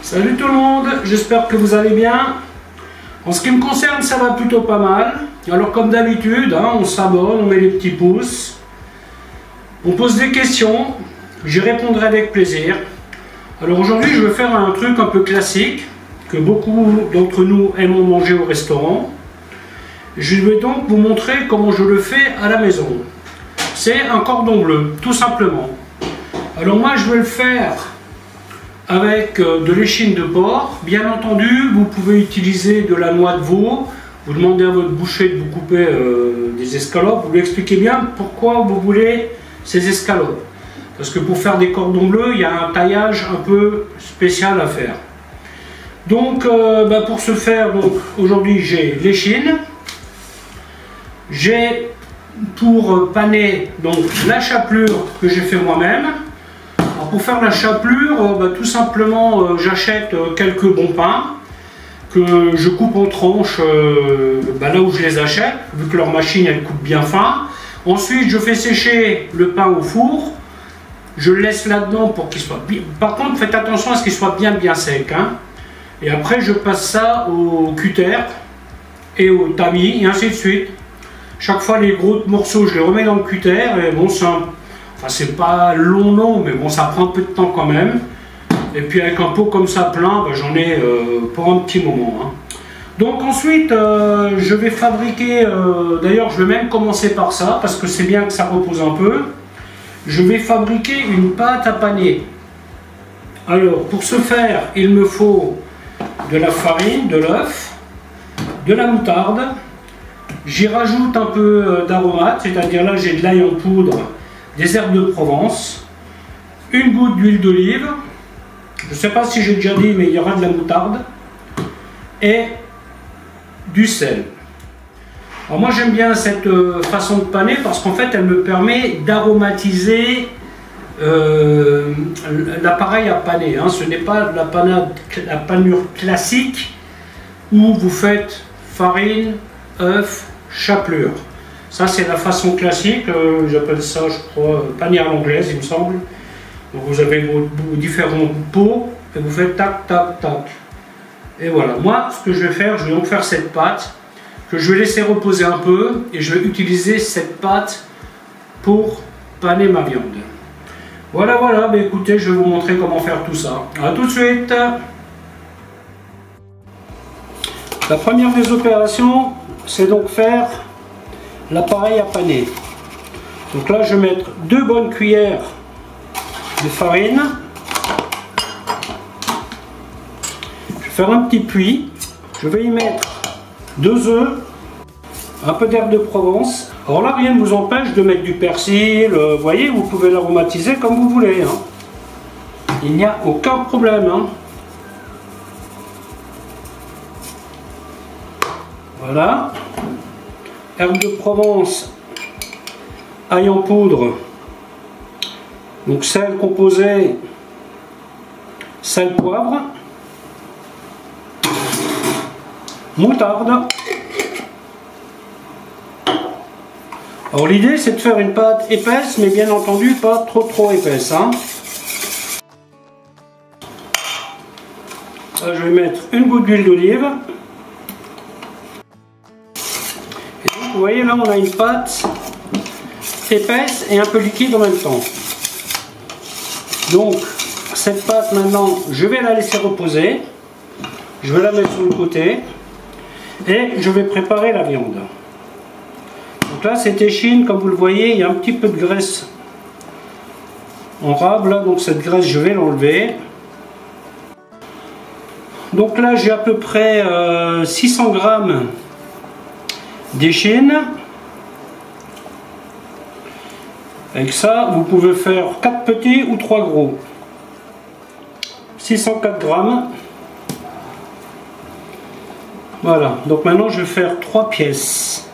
Salut tout le monde, j'espère que vous allez bien. En ce qui me concerne, ça va plutôt pas mal. Alors comme d'habitude, on s'abonne, on met les petits pouces, on pose des questions, j'y répondrai avec plaisir. Alors aujourd'hui, je vais faire un truc un peu classique, que beaucoup d'entre nous aiment manger au restaurant. Je vais donc vous montrer comment je le fais à la maison. C'est un cordon bleu, tout simplement. Alors moi, je vais le faire avec de l'échine de porc. Bien entendu, vous pouvez utiliser de la noix de veau. Vous demandez à votre boucher de vous couper des escalopes. Vous lui expliquez bien pourquoi vous voulez ces escalopes. Parce que pour faire des cordons bleus, il y a un taillage un peu spécial à faire. Donc, pour ce faire, aujourd'hui j'ai l'échine. J'ai pour paner donc la chapelure que j'ai fait moi-même. Pour faire la chapelure, tout simplement j'achète quelques bons pains que je coupe en tranches là où je les achète, vu que leur machine elle coupe bien fin. Ensuite je fais sécher le pain au four, je le laisse là-dedans pour qu'il soit bien. Par contre faites attention à ce qu'il soit bien sec. Et après je passe ça au cutter et au tamis et ainsi de suite. Chaque fois les gros morceaux je les remets dans le cutter et bon c'est pas long, mais bon, ça prend un peu de temps quand même. Et puis avec un pot comme ça plein, j'en ai pour un petit moment. Donc ensuite, je vais fabriquer, d'ailleurs je vais même commencer par ça, parce que c'est bien que ça repose un peu. Je vais fabriquer une pâte à paner. Alors, pour ce faire, il me faut de la farine, de l'œuf, de la moutarde. J'y rajoute un peu d'aromates, c'est-à-dire là j'ai de l'ail en poudre, des herbes de Provence, une goutte d'huile d'olive, je ne sais pas si j'ai déjà dit mais il y aura de la moutarde, et du sel. Alors moi j'aime bien cette façon de paner parce qu'en fait elle me permet d'aromatiser l'appareil à paner. Ce n'est pas la panure classique où vous faites farine, œuf, chapelure. Ça c'est la façon classique, j'appelle ça je crois panier à l'anglaise il me semble. Donc vous avez vos différents pots et vous faites tac tac tac. Et voilà, moi ce que je vais faire, je vais donc faire cette pâte que je vais laisser reposer un peu et je vais utiliser cette pâte pour paner ma viande. Voilà, écoutez, je vais vous montrer comment faire tout ça. A tout de suite. La première des opérations, c'est donc faire l'appareil à paner. Donc là je vais mettre 2 bonnes cuillères de farine. Je vais faire un petit puits. Je vais y mettre 2 œufs, un peu d'herbe de Provence. Alors là rien ne vous empêche de mettre du persil, vous voyez, vous pouvez l'aromatiser comme vous voulez. Il n'y a aucun problème. Voilà. Herbe de Provence, ail en poudre, donc sel composé, sel poivre, moutarde. Alors l'idée c'est de faire une pâte épaisse, mais bien entendu pas trop épaisse. Là, je vais mettre une goutte d'huile d'olive. Vous voyez là on a une pâte épaisse et un peu liquide en même temps. Donc cette pâte maintenant je vais la laisser reposer. Je vais la mettre sur le côté et je vais préparer la viande. Donc là cette échine, comme vous le voyez, il y a un petit peu de graisse en rab là, donc cette graisse je vais l'enlever. Donc là j'ai à peu près 600 grammes d'échine. Avec ça, vous pouvez faire 4 petits ou 3 gros. 604 grammes. Voilà, donc maintenant je vais faire 3 pièces.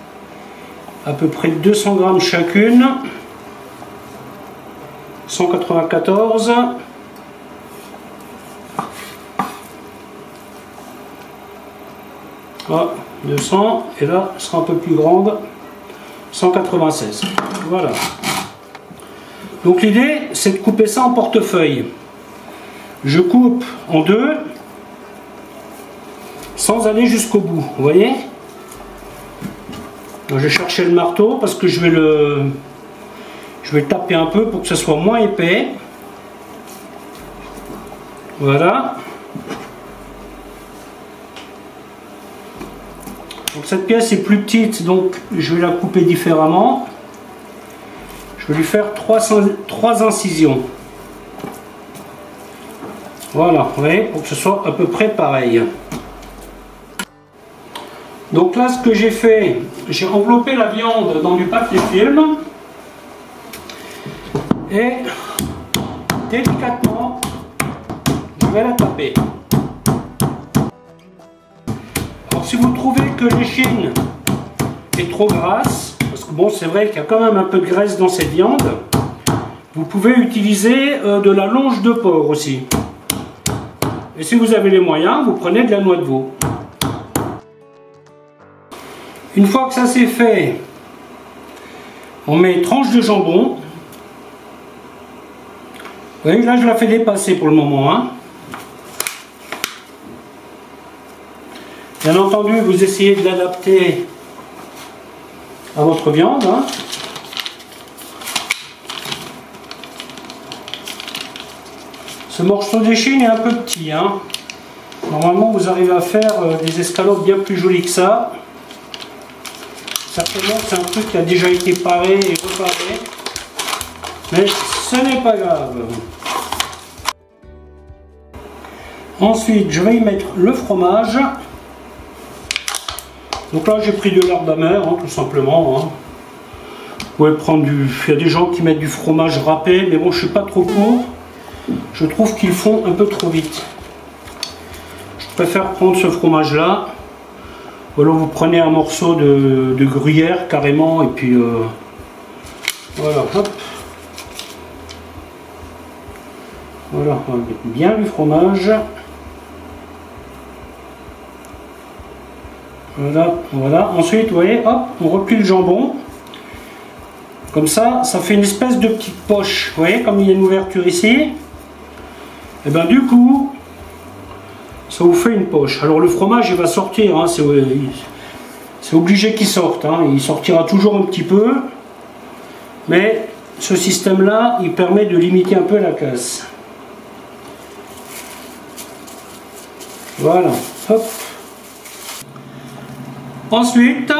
À peu près 200 grammes chacune. 194. Voilà, 200, et là, elle sera un peu plus grande, 196. Voilà. Donc l'idée, c'est de couper ça en portefeuille. Je coupe en deux, sans aller jusqu'au bout, vous voyez. Donc, je vais chercher le marteau parce que je vais le taper un peu pour que ce soit moins épais. Voilà. Donc cette pièce est plus petite, donc je vais la couper différemment. Je vais lui faire 3 incisions. Voilà, vous voyez, pour que ce soit à peu près pareil. Donc là, ce que j'ai fait, j'ai enveloppé la viande dans du papier film et délicatement, je vais la taper. Alors si vous trouvez que l'échine est trop grasse, parce que bon, c'est vrai qu'il y a quand même un peu de graisse dans cette viande, vous pouvez utiliser de la longe de porc aussi. Et si vous avez les moyens, vous prenez de la noix de veau. Une fois que ça c'est fait, on met tranche de jambon. Vous voyez, là je la fais dépasser pour le moment. Hein. Bien entendu, vous essayez de l'adapter à votre viande. Hein. Ce morceau d'échine est un peu petit. Hein. Normalement, vous arrivez à faire des escalopes bien plus jolies que ça. Certainement, c'est un truc qui a déjà été paré et reparé. Mais ce n'est pas grave. Ensuite, je vais y mettre le fromage. Donc là, j'ai pris de l'herbe amère, hein, tout simplement. Hein. Vous pouvez prendre du... Il y a des gens qui mettent du fromage râpé, mais bon, je ne suis pas trop pour. Je trouve qu'ils font un peu trop vite. Je préfère prendre ce fromage-là. Ou alors vous prenez un morceau de gruyère carrément, et puis voilà, hop. Voilà, on va mettre bien du fromage. Voilà, voilà. Ensuite, vous voyez, hop, on replie le jambon. Comme ça, ça fait une espèce de petite poche. Vous voyez, comme il y a une ouverture ici. Et bien du coup, ça vous fait une poche. Alors le fromage, il va sortir. Hein, c'est obligé qu'il sorte. Hein, il sortira toujours un petit peu. Mais ce système-là, il permet de limiter un peu la casse. Voilà. Hop. Ensuite,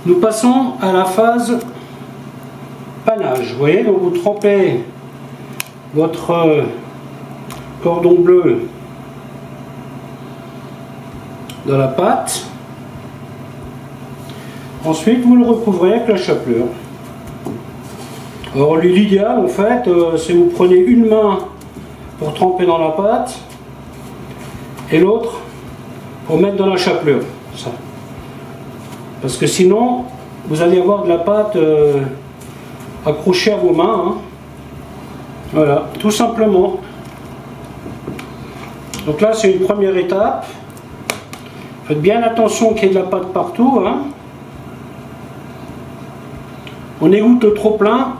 nous passons à la phase panage. Vous voyez, donc vous trempez votre cordon bleu dans la pâte. Ensuite, vous le recouvrez avec la chapelure. Alors, l'idéal, en fait, c'est vous prenez une main pour tremper dans la pâte et l'autre pour mettre dans la chapelure. Ça. Parce que sinon, vous allez avoir de la pâte accrochée à vos mains. Hein. Voilà, tout simplement. Donc là, c'est une première étape. Faites bien attention qu'il y ait de la pâte partout. Hein. On égoutte trop plein.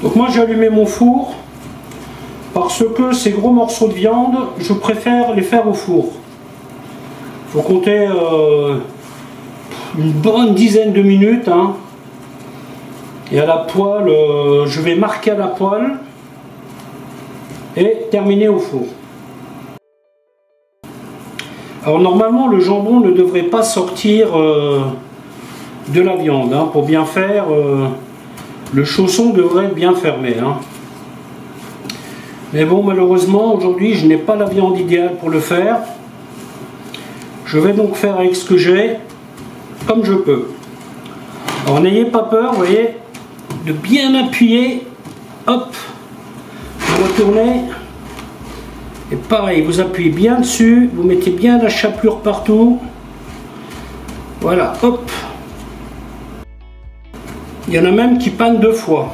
Donc moi, j'ai allumé mon four parce que ces gros morceaux de viande, je préfère les faire au four. Il faut compter une bonne dizaine de minutes. Hein. Et à la poêle, je vais marquer à la poêle et terminer au four. Alors normalement, le jambon ne devrait pas sortir de la viande. Hein. Pour bien faire, le chausson devrait être bien fermé. Hein. Mais bon, malheureusement, aujourd'hui, je n'ai pas la viande idéale pour le faire. Je vais donc faire avec ce que j'ai, comme je peux. Alors n'ayez pas peur, vous voyez, de bien appuyer, hop, vous retournez, et pareil, vous appuyez bien dessus, vous mettez bien la chapelure partout, voilà, hop. Il y en a même qui panent 2 fois.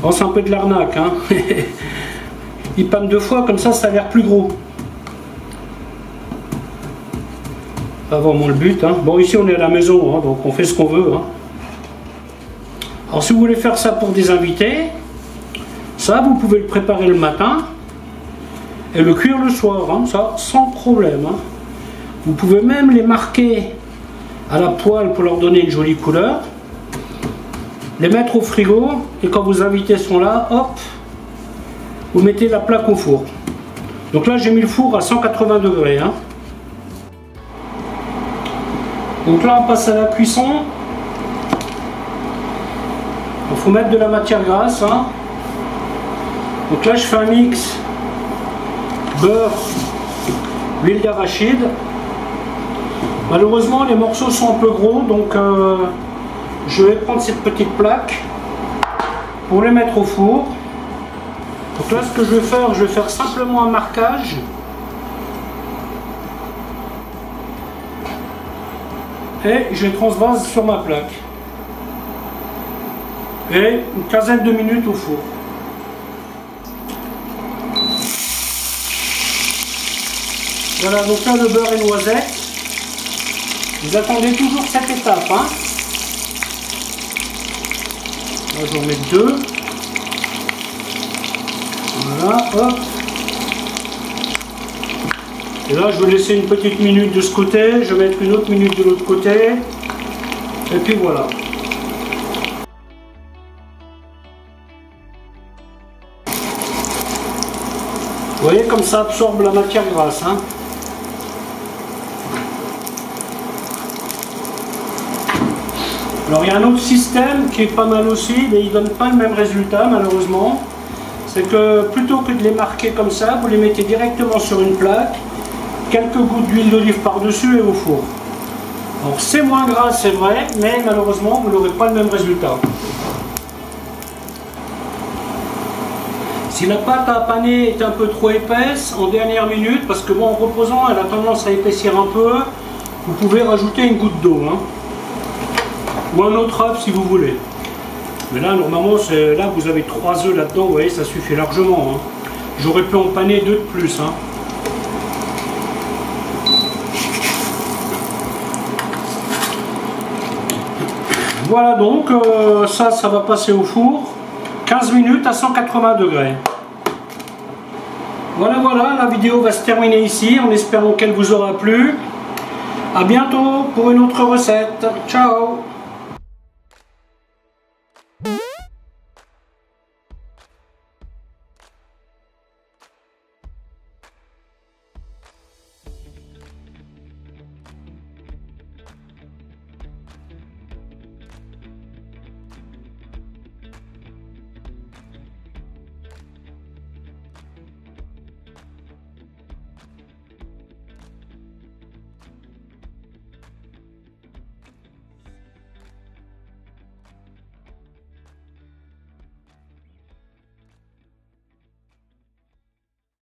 Bon, c'est un peu de l'arnaque, hein. Ils pannent 2 fois, comme ça, ça a l'air plus gros. Pas vraiment le but, hein. Bon, ici on est à la maison, hein, donc on fait ce qu'on veut. Hein. Alors si vous voulez faire ça pour des invités, ça vous pouvez le préparer le matin. et le cuire le soir, hein, ça sans problème. Hein. Vous pouvez même les marquer à la poêle pour leur donner une jolie couleur. Les mettre au frigo et quand vos invités sont là, hop, vous mettez la plaque au four. Donc là j'ai mis le four à 180 degrés. Hein. Donc là on passe à la cuisson. Il faut mettre de la matière grasse. Hein. Donc là je fais un mix beurre, huile d'arachide. Malheureusement les morceaux sont un peu gros, donc je vais prendre cette petite plaque pour les mettre au four. Donc là ce que je vais faire simplement un marquage. Et je les transvase sur ma plaque. Et une quinzaine de minutes au four. Voilà, donc là le beurre et noisette. Vous attendez toujours cette étape. Hein. Là j'en mets 2. Voilà, hop. Et là je vais laisser une petite minute de ce côté. Je vais mettre une autre minute de l'autre côté. Et puis voilà. Vous voyez comme ça absorbe la matière grasse. Hein. Alors il y a un autre système qui est pas mal aussi, mais il ne donne pas le même résultat malheureusement. C'est que plutôt que de les marquer comme ça, vous les mettez directement sur une plaque, quelques gouttes d'huile d'olive par-dessus et au four. Alors c'est moins gras, c'est vrai, mais malheureusement vous n'aurez pas le même résultat. Si la pâte à paner est un peu trop épaisse, en dernière minute, parce que bon, en reposant elle a tendance à épaissir un peu, vous pouvez rajouter une goutte d'eau. Hein. Ou un autre œuf si vous voulez. Mais là normalement là vous avez 3 œufs là-dedans, vous voyez ça suffit largement. Hein. J'aurais pu en paner 2 de plus. Hein. Voilà donc ça va passer au four 15 minutes à 180 degrés. Voilà, la vidéo va se terminer ici en espérant qu'elle vous aura plu. A bientôt pour une autre recette. Ciao!